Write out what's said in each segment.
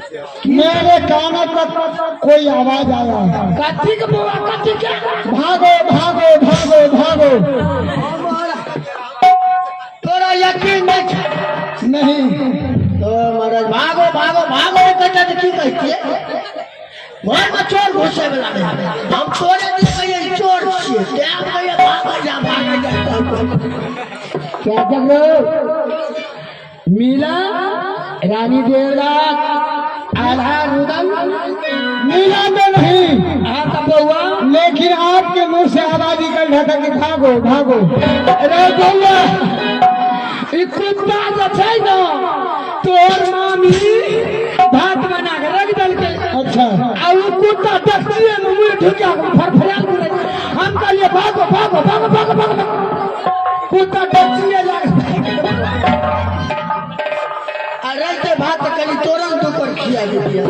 मेरे कानों तक कोई आवाज आया। कथी के बुआ कथी के? भागो भागो भागो भागो। तोरा यकीन नहीं तो महाराज भागो भागो भागो कहता तो की कहती है घर में चोर घुसे वाला नहीं। हम चोरे दिन कहिए चोर छिए क्या कहिए भाग जा क्या जब मीला रानी देवरात आधा रुदन मीला में नहीं। हाँ तब हुआ लेकिन आपके मुंह से आवाज निकल रहा था कि भागो भागो। अरे बउआ ई कुत्ता जो छै ना तोर मामी भात बना के रख दल के। अच्छा आ वो कुत्ता देखिए मुंह ढुकिया फरफरिया करे। हम कहलिए भागो भागो भागो भागो भागो कुत्ता देखिए लग अरे के भात कली तोरन तो पर खिया दिया।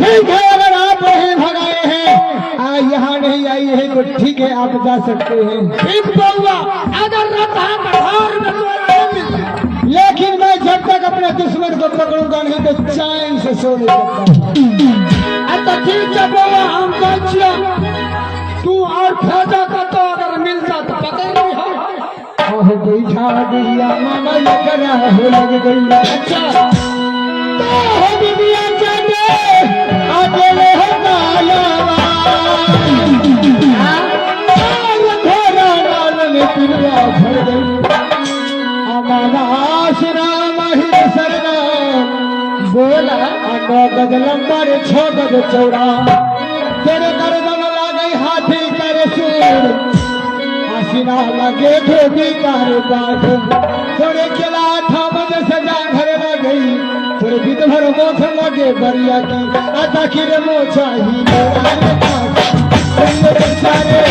ठीक है अगर आप नहीं भगाए हैं यहाँ नहीं आई है तो ठीक है आप जा सकते हैं। ठीक बउआ अगर रहता घर में तोरा नहीं मिलता। लेकिन मैं जब तक अपने दुश्मन को पकड़ूंगा नहीं तो चैन से सो नहीं सकता। तो ठीक है बउआ हम कहछियो तू और फायदा का तो अगर मिलता तो पता नहीं हो। ओह बैठा दिया मामा लगना हो लग गई। अच्छा तो हो दिया जाने अकेले हो मायावा घोड़ा नाल में पिलवा भर गई। हमारा आसरा महिर सरना बोला अनो गज लंबा रे 6 गज चौड़ा तेरे गर्दन लागे हाथी कर सूर हसीना लगे धोबी कार बात थोड़े केला था मज सजा घर लग गई थोड़े बीत भर मोछ लगे बरिया की आता खिर मोछा ही सारे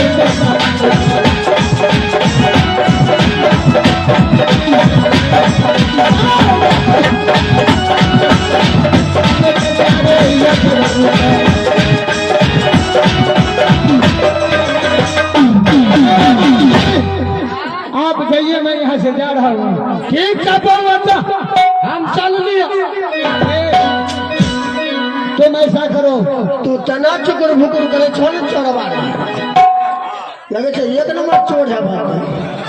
आप जाइए मैं यहाँ से जा रहा हूँ। ठीक है बउआ हम चल लिया। तुम ऐसा करो तू तना चुकुर भुकुर करे छोड़ छोड़वा लगे एक नंबर चोर है बात।